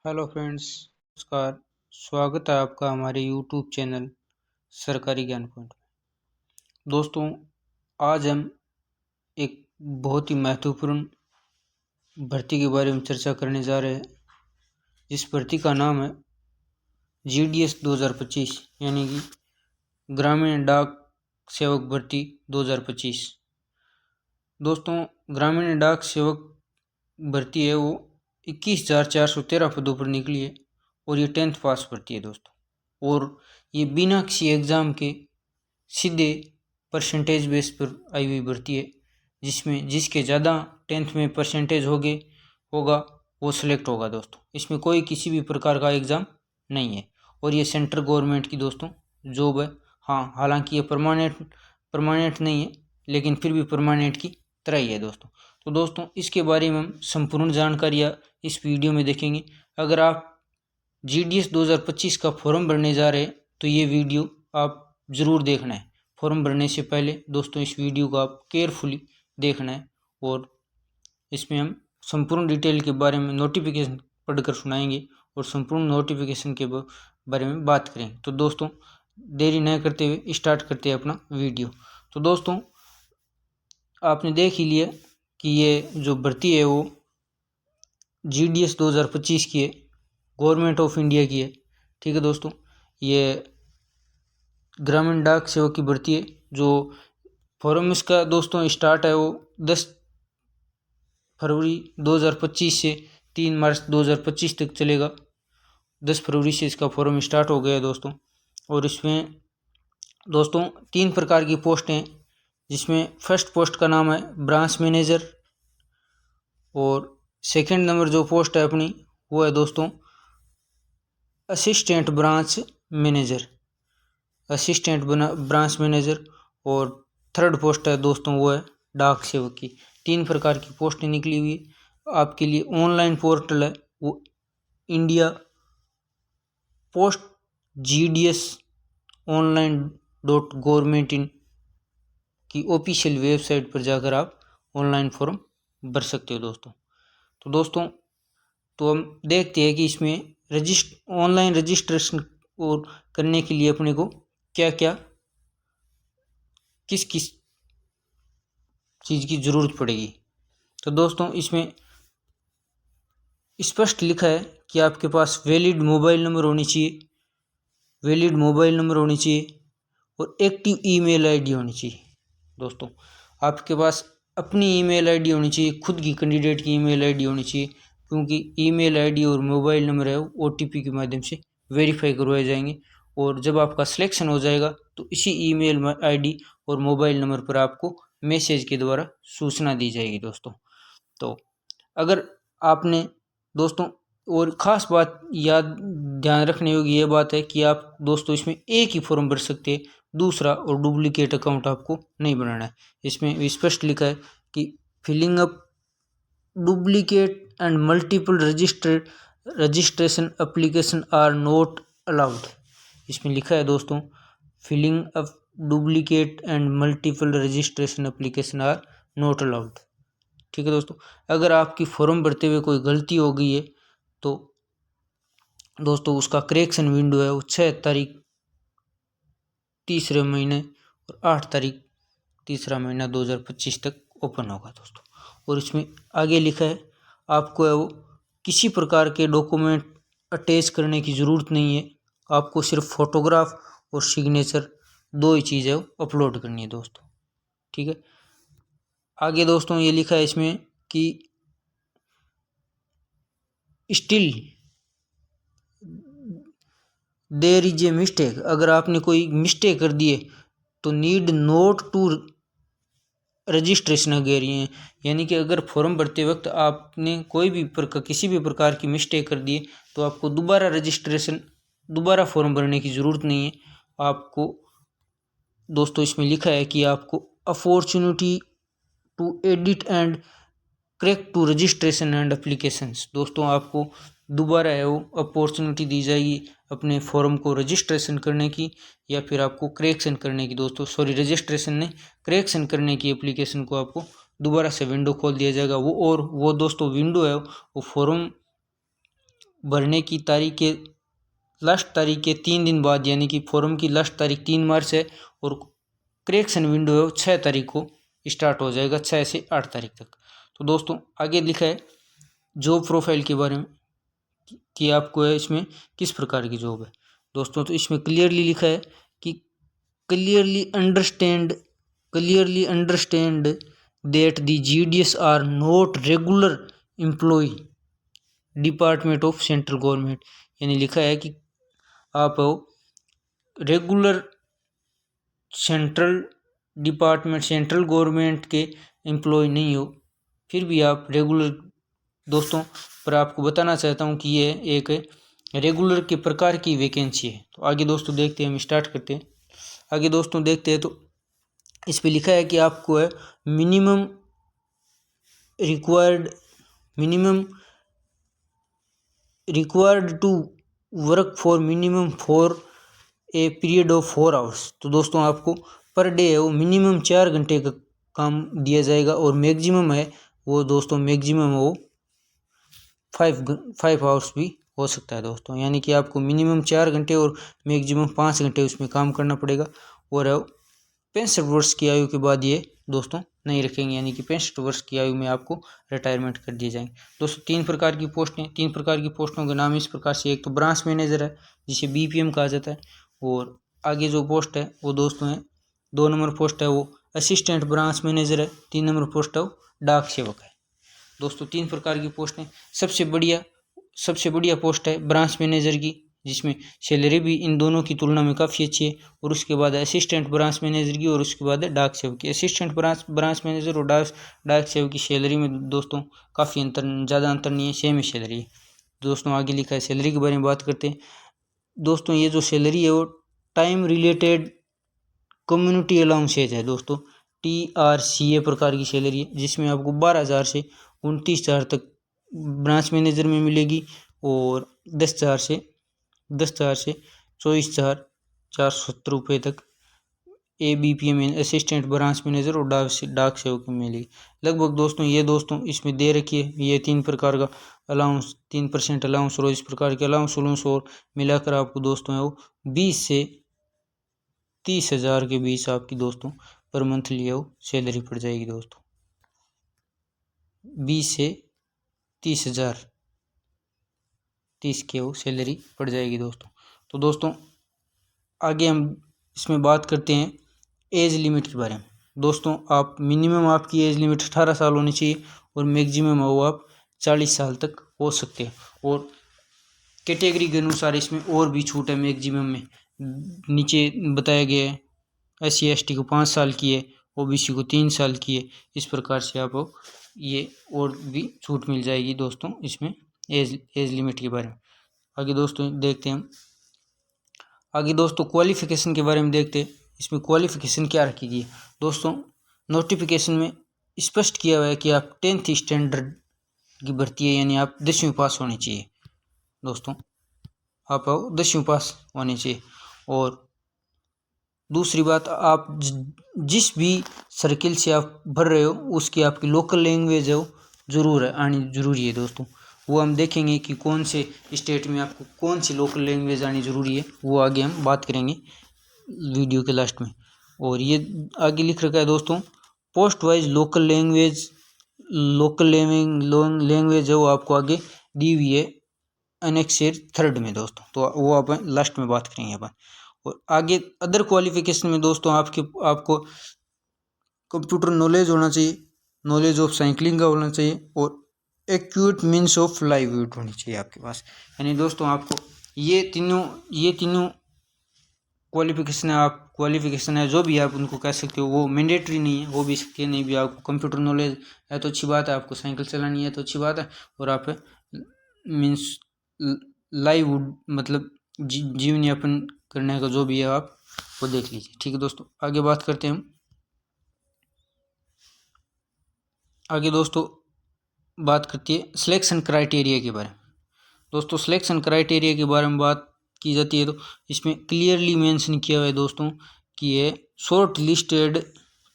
Hello friends, नमस्कार। स्वागत है आपका हमारे यूट्यूब चैनल सरकारी ज्ञान पॉइंट में। दोस्तों, आज हम एक बहुत ही महत्वपूर्ण भर्ती के बारे में चर्चा करने जा रहे हैं। इस भर्ती का नाम है GDS 2025 यानी कि ग्रामीण डाक सेवक भर्ती 2025। दोस्तों, ग्रामीण डाक सेवक भर्ती है वो 21,413 पदों पर निकली है और ये 10th पास भर्ती है दोस्तों। और ये बिना किसी एग्ज़ाम के सीधे परसेंटेज बेस पर आई हुई भर्ती है, जिसमें जिसके ज़्यादा 10th में परसेंटेज होगा वो सिलेक्ट होगा दोस्तों। इसमें कोई किसी भी प्रकार का एग्ज़ाम नहीं है और ये सेंट्रल गवर्नमेंट की दोस्तों जॉब है। हाँ, हालांकि ये परमानेंट नहीं है, लेकिन फिर भी परमानेंट की तरह ही है दोस्तों। तो दोस्तों, इसके बारे में हम संपूर्ण जानकारियाँ इस वीडियो में देखेंगे। अगर आप GDS 2025 का फॉर्म भरने जा रहे हैं तो ये वीडियो आप ज़रूर देखना है। फॉर्म भरने से पहले दोस्तों इस वीडियो को आप केयरफुली देखना है और इसमें हम संपूर्ण डिटेल के बारे में नोटिफिकेशन पढ़कर सुनाएंगे और संपूर्ण नोटिफिकेशन के बारे में बात करेंगे। तो दोस्तों, देरी न करते हुए स्टार्ट करते हैं अपना वीडियो। तो दोस्तों, आपने देख ही लिया कि ये जो भर्ती है वो GDS 2025 की है, गवर्नमेंट ऑफ इंडिया की है। ठीक है दोस्तों, ये ग्रामीण डाक सेवक की भर्ती है। जो फॉर्म इसका दोस्तों स्टार्ट है वो 10 फरवरी 2025 से 3 मार्च 2025 तक चलेगा। 10 फरवरी से इसका फॉर्म स्टार्ट हो गया है दोस्तों। और इसमें दोस्तों 3 प्रकार की पोस्ट हैं, जिसमें फर्स्ट पोस्ट का नाम है ब्रांच मैनेजर और सेकंड नंबर जो पोस्ट है अपनी वो है दोस्तों असिस्टेंट ब्रांच मैनेजर और थर्ड पोस्ट है दोस्तों वो है डाक सेवक की। 3 प्रकार की पोस्टें निकली हुई है। आपके लिए ऑनलाइन पोर्टल है वो इंडिया पोस्ट GDS online.government.in की ऑफिशियल वेबसाइट पर जाकर आप ऑनलाइन फॉर्म भर सकते हो दोस्तों। तो दोस्तों, तो हम देखते हैं कि इसमें ऑनलाइन रजिस्ट्रेशन और करने के लिए अपने को क्या क्या किस किस चीज़ की ज़रूरत पड़ेगी। तो दोस्तों, इसमें स्पष्ट लिखा है कि आपके पास वैलिड मोबाइल नंबर होनी चाहिए और एक्टिव ईमेल आईडी होनी चाहिए। दोस्तों, आपके पास अपनी ईमेल आईडी होनी चाहिए, खुद की कैंडिडेट की ईमेल आईडी होनी चाहिए, क्योंकि ईमेल आईडी और मोबाइल नंबर है वो OTP के माध्यम से वेरीफाई करवाए जाएंगे और जब आपका सिलेक्शन हो जाएगा तो इसी ईमेल आईडी और मोबाइल नंबर पर आपको मैसेज के द्वारा सूचना दी जाएगी दोस्तों। तो अगर आपने दोस्तों, और ख़ास बात ध्यान रखने योग्य ये बात है कि आप दोस्तों इसमें एक ही फॉर्म भर सकते हैं, दूसरा और डुप्लीकेट अकाउंट आपको नहीं बनाना है। इसमें स्पष्ट लिखा है कि filling up duplicate and multiple registration application are not allowed. इसमें लिखा है दोस्तों filling up duplicate and multiple registration application are not allowed. ठीक है दोस्तों, अगर आपकी फॉर्म भरते हुए कोई गलती हो गई है तो दोस्तों उसका करेक्शन विंडो है वो 6 तारीख तीसरे महीने और 8 तारीख तीसरा महीना 2025 तक ओपन होगा दोस्तों। और इसमें आगे लिखा है आपको है वो किसी प्रकार के डॉक्यूमेंट अटैच करने की ज़रूरत नहीं है, आपको सिर्फ फोटोग्राफ और सिग्नेचर 2 ही चीज़ है वो अपलोड करनी है दोस्तों। ठीक है, आगे दोस्तों ये लिखा है इसमें कि still there is a mistake. अगर आपने कोई मिस्टेक कर दी है तो need not to registration again, यानी कि अगर फॉर्म भरते वक्त आपने कोई भी किसी भी प्रकार की मिस्टेक कर दी है तो आपको दोबारा फॉर्म भरने की ज़रूरत नहीं है। आपको दोस्तों इसमें लिखा है कि आपको opportunity to edit and correct to registration and applications. दोस्तों, आपको दोबारा है वो अपॉर्चुनिटी दी जाएगी अपने फॉर्म को रजिस्ट्रेशन करने की या फिर आपको करेक्शन करने की। दोस्तों रजिस्ट्रेशन नहीं, करेक्शन करने की एप्लीकेशन को आपको दोबारा से विंडो खोल दिया जाएगा। वो दोस्तों विंडो है वो फॉर्म भरने की तारीख के लास्ट तारीख के 3 दिन बाद, यानी कि फॉर्म की लास्ट तारीख 3 मार्च है और करेक्शन विंडो है 6 तारीख को स्टार्ट हो जाएगा, 6 से 8 तारीख तक। तो दोस्तों आगे लिखा है जॉब प्रोफाइल के बारे में कि आपको है इसमें किस प्रकार की जॉब है दोस्तों। तो इसमें क्लियरली लिखा है कि clearly understand that the GDS are not regular employ department of central government, यानी लिखा है कि आप regular central department central government के एम्प्लॉय नहीं हो, फिर भी आप रेगुलर दोस्तों पर आपको बताना चाहता हूँ कि ये एक रेगुलर के प्रकार की वैकेंसी है। तो आगे दोस्तों देखते हैं, हम स्टार्ट करते हैं। आगे दोस्तों देखते हैं तो इस पे लिखा है कि आपको है minimum required to work for minimum for a period of 4 hours. तो दोस्तों आपको पर डे है वो मिनिमम 4 घंटे का काम दिया जाएगा और मैक्सिमम है वो दोस्तों मैक्सिमम वो 5 आवर्स भी हो सकता है दोस्तों, यानी कि आपको मिनिमम 4 घंटे और मैक्सिमम 5 घंटे उसमें काम करना पड़ेगा। और 65 वर्ष की आयु के बाद ये दोस्तों नहीं रखेंगे, यानी कि 65 वर्ष की आयु में आपको रिटायरमेंट कर दिए जाएंगे। दोस्तों 3 प्रकार की पोस्टें, 3 प्रकार की पोस्टों के नाम इस प्रकार से, एक तो ब्रांच मैनेजर है जिसे BPM कहा जाता है, और आगे जो पोस्ट है वो दोस्तों है 2 नंबर पोस्ट है वो असिस्टेंट ब्रांच मैनेजर है, 3 नंबर पोस्ट है वो डाक सेवक है। दोस्तों 3 प्रकार की पोस्ट हैं। सबसे बढ़िया पोस्ट है ब्रांच मैनेजर की, जिसमें सैलरी भी इन दोनों की तुलना में काफ़ी अच्छी है, और उसके बाद असिस्टेंट ब्रांच मैनेजर की, और उसके बाद डाक सेवक की। असिस्टेंट ब्रांच मैनेजर और डाक सेवक की सैलरी में दोस्तों काफ़ी ज़्यादा अंतर नहीं है, सेम ही सैलरी है। दोस्तों आगे लिखा है सैलरी के बारे में बात करते हैं। दोस्तों ये जो सैलरी है वो टाइम रिलेटेड कम्युनिटी अलाउंसेज है दोस्तों, TRCA प्रकार की सैलरी है, जिसमें आपको 12,000 से 29,000 तक ब्रांच मैनेजर में मिलेगी, और 10,000 से 24,470 रुपये तक ABPM असिस्टेंट ब्रांच मैनेजर और डाक सेवक में मिलेगी लगभग। दोस्तों ये दोस्तों इसमें दे रखी है ये 3 प्रकार का अलाउंस, 3% अलाउंस और इस प्रकार के अलाउंस और मिलाकर आपको दोस्तों है वो 20 से 30,000 के बीच आपकी दोस्तों पर मंथली है वो सैलरी पड़ जाएगी दोस्तों, 20 से 30,000 30 के वो सैलरी पड़ जाएगी दोस्तों। तो दोस्तों आगे हम इसमें बात करते हैं एज लिमिट के बारे में। दोस्तों आप मिनिमम आपकी एज लिमिट 18 साल होनी चाहिए और मैक्सिमम वो आप 40 साल तक हो सकते हैं, और कैटेगरी के अनुसार इसमें और भी छूट है। मैक्सिमम में नीचे बताया गया है SC/ST को 5 साल की है, OBC को 3 साल की है, इस प्रकार से आप ये और भी छूट मिल जाएगी दोस्तों इसमें एज लिमिट के बारे में। आगे दोस्तों देखते हैं हम, आगे दोस्तों क्वालिफिकेशन के बारे में देखते हैं। इसमें क्वालिफिकेशन क्या रखी गई है दोस्तों, नोटिफिकेशन में स्पष्ट किया हुआ है कि आप 10th स्टैंडर्ड की भर्ती है, यानी आप 10वीं पास होनी चाहिए दोस्तों, आप 10वीं पास होनी चाहिए। और दूसरी बात, आप जिस भी सर्किल से आप भर रहे हो उसकी आपकी लोकल लैंग्वेज है वो ज़रूर है आनी ज़रूरी है दोस्तों। वो हम देखेंगे कि कौन से स्टेट में आपको कौन सी लोकल लैंग्वेज आनी ज़रूरी है, वो आगे हम बात करेंगे वीडियो के लास्ट में। और ये आगे लिख रखा है दोस्तों पोस्ट वाइज लोकल लैंग्वेज है वो आपको आगे दी हुई है एनेक्सर 3 में दोस्तों, तो वो अपन लास्ट में बात करेंगे अपन। और आगे अदर क्वालिफिकेशन में दोस्तों आपको कंप्यूटर नॉलेज होना चाहिए, नॉलेज ऑफ साइकिलिंग का होना चाहिए, और एक्यूट मीन्स ऑफ लाइवलीहुड होनी चाहिए आपके पास। यानी दोस्तों आपको ये तीनों क्वालिफिकेशन है जो भी आप उनको कह सकते हो, वो मैंडेटरी नहीं है, वो भी सकते नहीं भी। आपको कंप्यूटर नॉलेज है तो अच्छी बात है, आपको साइकिल चलानी है तो अच्छी बात है, और आप मीन्स लाइवलीहुड मतलब जीवन यापन करने का जो भी है आप वो देख लीजिए। ठीक है दोस्तों, आगे बात करते हैं हम। आगे दोस्तों बात करती है सिलेक्शन क्राइटेरिया के बारे में। दोस्तों सिलेक्शन क्राइटेरिया के बारे में बात की जाती है तो इसमें क्लियरली मेंशन किया हुआ है दोस्तों कि ये short listed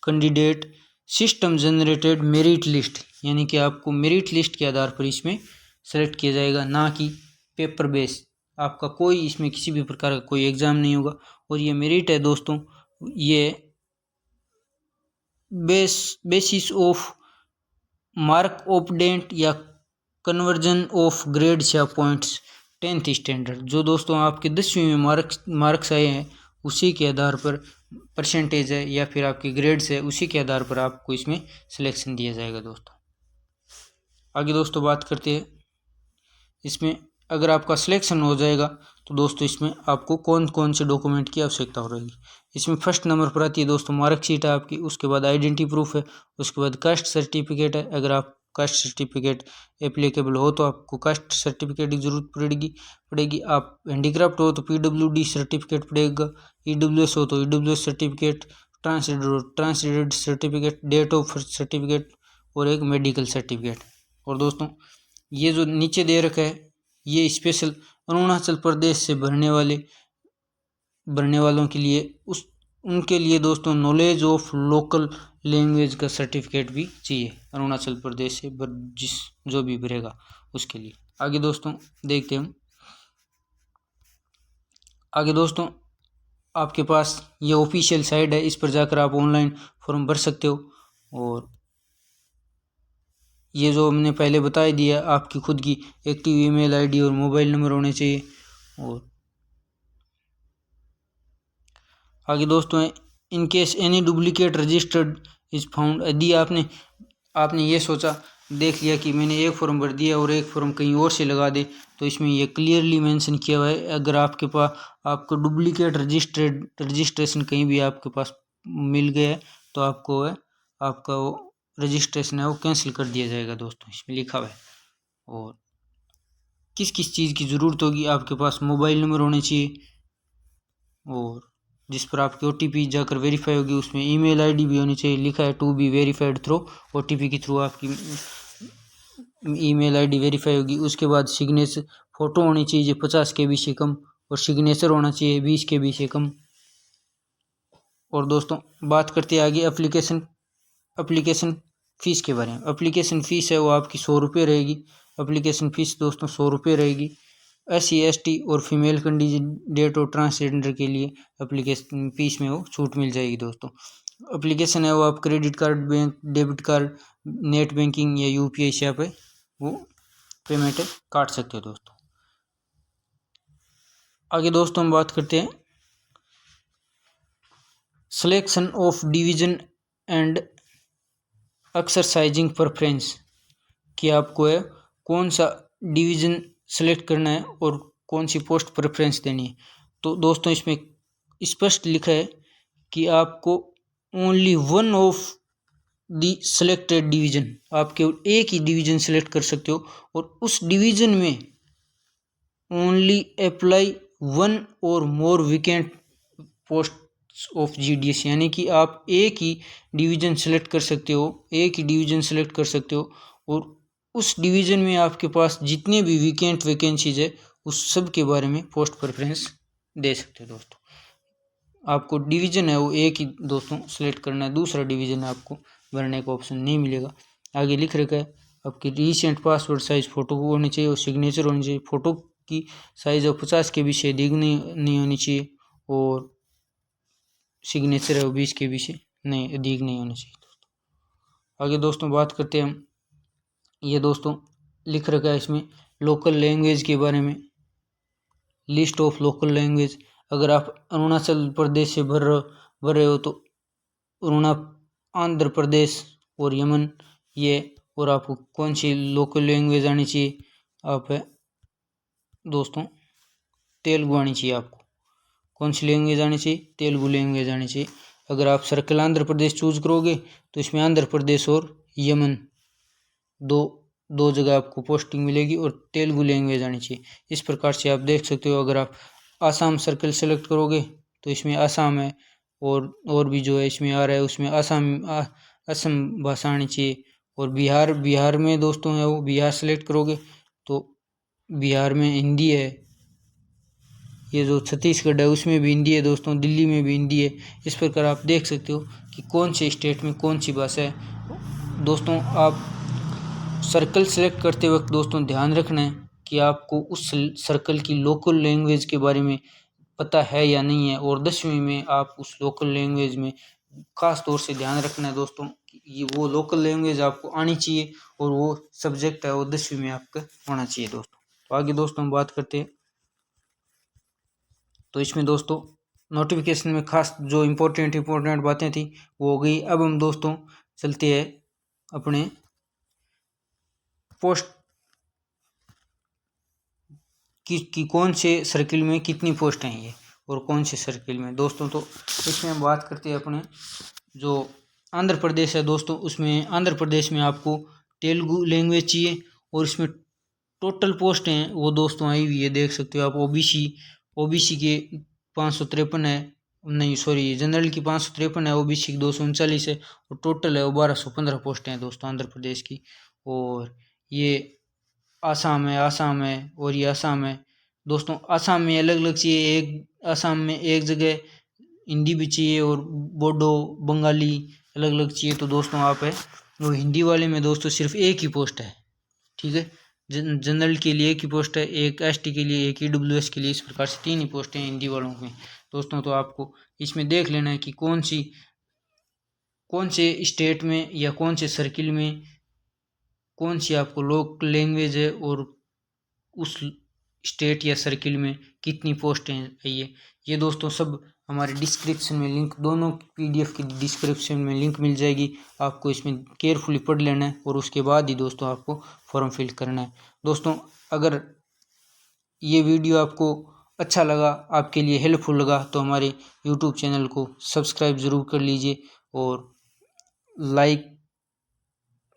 candidate system generated merit list, यानी कि आपको मेरिट लिस्ट के आधार पर इसमें सेलेक्ट किया जाएगा, ना कि पेपर बेस, आपका कोई इसमें किसी भी प्रकार का कोई एग्ज़ाम नहीं होगा। और ये मेरिट है दोस्तों, ये बेसिस ऑफ मार्क ऑपडेंट या कन्वर्जन ऑफ ग्रेड्स या पॉइंट्स 10th स्टैंडर्ड, जो दोस्तों आपके 10वीं में मार्क्स आए हैं उसी के आधार पर परसेंटेज है या फिर आपके ग्रेड्स है, उसी के आधार पर आपको इसमें सिलेक्शन दिया जाएगा दोस्तों। आगे दोस्तों बात करते हैं इसमें अगर आपका सिलेक्शन हो जाएगा तो दोस्तों इसमें आपको कौन कौन से डॉक्यूमेंट की आवश्यकता हो रहेगी। इसमें फर्स्ट नंबर पर आती है दोस्तों मार्कशीट है आपकी, उसके बाद आइडेंटिटी प्रूफ है, उसके बाद कास्ट सर्टिफिकेट है। अगर आप कास्ट सर्टिफिकेट एप्लीकेबल हो तो आपको कास्ट सर्टिफिकेट की जरूरत पड़ेगी। आप हैंडीक्राफ्ट हो तो PWD सर्टिफिकेट पड़ेगा, EWS हो तो EWS certificate, translated certificate, date of birth certificate और एक मेडिकल सर्टिफिकेट। और दोस्तों ये जो नीचे दे रखा है ये स्पेशल अरुणाचल प्रदेश से भरने वालों के लिए उनके लिए दोस्तों नॉलेज ऑफ लोकल लैंग्वेज का सर्टिफिकेट भी चाहिए अरुणाचल प्रदेश से जो भी भरेगा उसके लिए। आगे दोस्तों देखते हैं हम। आगे दोस्तों आपके पास ये ऑफिशियल साइट है, इस पर जाकर आप ऑनलाइन फॉर्म भर सकते हो। और ये जो हमने पहले बता दिया, आपकी खुद की एक्टिव ईमेल आईडी और मोबाइल नंबर होने चाहिए। और आगे दोस्तों in case any duplicate registered is found, यदि आपने ये सोचा देख लिया कि मैंने एक फॉर्म भर दिया और एक फॉर्म कहीं और से लगा दे, तो इसमें ये क्लियरली मेंशन किया हुआ है अगर आपके पास आपको डुप्लीकेट रजिस्ट्रेशन कहीं भी आपके पास मिल गया है तो आपका वो रजिस्ट्रेशन है वो कैंसिल कर दिया जाएगा दोस्तों, इसमें लिखा हुआ है। और किस किस चीज़ की ज़रूरत होगी, आपके पास मोबाइल नंबर होने चाहिए और जिस पर आपकी OTP जाकर वेरीफाई होगी, उसमें ईमेल आईडी भी होनी चाहिए, लिखा है to be verified through OTP के थ्रू आपकी ईमेल आईडी वेरीफाई होगी। उसके बाद सिग्नेचर फ़ोटो होनी चाहिए 50 KB से कम और सिग्नेचर होना चाहिए 20 KB से कम। और दोस्तों बात करते हैं आगे एप्लीकेशन फ़ीस के बारे में। एप्लीकेशन फ़ीस है वो आपकी 100 रुपये रहेगी। एप्लीकेशन फ़ीस दोस्तों 100 रुपये रहेगी। SC ST और फीमेल कैंडिडेट और ट्रांसजेंडर के लिए एप्लीकेशन फ़ीस में वो छूट मिल जाएगी दोस्तों। एप्लीकेशन है वो आप credit card, bank debit card, net banking या UPI से आप वो पेमेंट काट सकते हो दोस्तों। आगे दोस्तों हम बात करते हैं selection of division and exercising preference, कि आपको है कौन सा डिवीज़न सेलेक्ट करना है और कौन सी पोस्ट प्रेफरेंस देनी है। तो दोस्तों इसमें स्पष्ट लिखा है कि आपको only one of the selected division, आप केवल एक ही डिवीज़न सेलेक्ट कर सकते हो और उस डिवीज़न में ओनली अप्लाई वन और मोर वैकेंट पोस्ट ऑफ GDS, यानी कि आप एक ही डिवीज़न सेलेक्ट कर सकते हो और उस डिवीज़न में आपके पास जितने भी वैकेंसीज है उस सब के बारे में पोस्ट प्रेफरेंस दे सकते हो दोस्तों। आपको डिवीज़न है वो एक ही दोस्तों सेलेक्ट करना है, दूसरा डिवीज़न आपको भरने का ऑप्शन नहीं मिलेगा। आगे लिख रखा है आपकी रिसेंट पासपोर्ट साइज़ फ़ोटो होनी चाहिए और सिग्नेचर होनी चाहिए। फ़ोटो की साइज़ और 50 KB से अधिक नहीं होनी चाहिए और सिग्नेचर है वो 20 KB से अधिक नहीं होनी चाहिए दोस्तों। आगे दोस्तों बात करते हैं हम, ये दोस्तों लिख रखा है इसमें लोकल लैंग्वेज के बारे में, लिस्ट ऑफ लोकल लैंग्वेज। अगर आप अरुणाचल प्रदेश से भर रहे हो तो आंध्र प्रदेश और यमन ये, और आपको कौन सी लोकल लैंग्वेज आनी चाहिए, आप है दोस्तों तेलुगु आनी चाहिए। आपको कौन सी लैंग्वेज आनी चाहिए, तेलुगु लैंग्वेज आनी चाहिए। अगर आप सर्कल आंध्र प्रदेश चूज करोगे तो इसमें आंध्र प्रदेश और यमन दो जगह आपको पोस्टिंग मिलेगी और तेलुगु लैंग्वेज आनी चाहिए। इस प्रकार से आप देख सकते हो। अगर आप आसाम सर्कल सेलेक्ट करोगे तो इसमें आसाम है और भी जो है इसमें आ रहा है उसमें असम भाषा आनी चाहिए। और बिहार में दोस्तों है वो बिहार सेलेक्ट करोगे तो बिहार में हिंदी है। ये जो छत्तीसगढ़ है उसमें भी हिंदी है दोस्तों, दिल्ली में भी हिंदी है। इस प्रकार आप देख सकते हो कि कौन से स्टेट में कौन सी भाषा है। दोस्तों आप सर्कल सेलेक्ट करते वक्त दोस्तों ध्यान रखना है कि आपको उस सर्कल की लोकल लैंग्वेज के बारे में पता है या नहीं है, और 10वीं में आप उस लोकल लैंग्वेज में खास तौर से ध्यान रखना है दोस्तों, ये वो लोकल लैंग्वेज आपको आनी चाहिए और वो सब्जेक्ट है वो 10वीं में आपका होना चाहिए दोस्तों। तो आगे दोस्तों हम बात करते हैं। तो इसमें दोस्तों नोटिफिकेशन में खास जो इम्पोर्टेंट बातें थी वो हो गई। अब हम दोस्तों चलते हैं अपने पोस्ट कि कौन से सर्किल में कितनी पोस्ट हैं ये और कौन से सर्किल में दोस्तों। तो इसमें हम बात करते हैं अपने जो आंध्र प्रदेश है दोस्तों, उसमें आंध्र प्रदेश में आपको तेलुगु लैंग्वेज चाहिए और इसमें टोटल पोस्ट हैं वो दोस्तों आई हुई है, देख सकते हो आप। ओबीसी के 553 है, नहीं सॉरी, जनरल की 553 है, ओबीसी की 239 है और टोटल है वो 1215 पोस्टें हैं दोस्तों आंध्र प्रदेश की। और ये आसाम है और ये आसाम है दोस्तों। आसाम में अलग अलग चाहिए, एक आसाम में एक जगह हिंदी भी चाहिए और बोडो बंगाली अलग अलग चाहिए। तो दोस्तों आप है वो हिंदी वाले में दोस्तों सिर्फ एक ही पोस्ट है, ठीक है। जनरल के लिए एक ही पोस्ट है, एक एसटी के लिए, एक ईडब्ल्यूएस के लिए, इस प्रकार से 3 ही पोस्टें हैं हिंदी वालों में दोस्तों। तो आपको इसमें देख लेना है कि कौन से स्टेट में या कौन से सर्किल में कौन सी आपको लोकल लैंग्वेज है और उस स्टेट या सर्किल में कितनी पोस्टें है। ये दोस्तों सब हमारे डिस्क्रिप्शन में लिंक, दोनों पीडीएफ की डिस्क्रिप्शन में लिंक मिल जाएगी। आपको इसमें केयरफुली पढ़ लेना है और उसके बाद ही दोस्तों आपको फॉर्म फिल करना है दोस्तों। अगर ये वीडियो आपको अच्छा लगा, आपके लिए हेल्पफुल लगा, तो हमारे यूट्यूब चैनल को सब्सक्राइब ज़रूर कर लीजिए और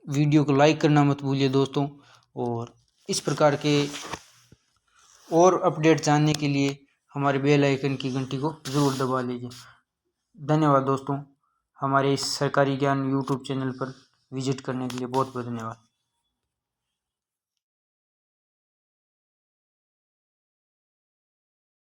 वीडियो को लाइक करना मत भूलिए दोस्तों। और इस प्रकार के और अपडेट जानने के लिए हमारे बेल आइकन की घंटी को ज़रूर दबा लीजिए। धन्यवाद दोस्तों, हमारे इस सरकारी ज्ञान यूट्यूब चैनल पर विजिट करने के लिए बहुत बहुत धन्यवाद।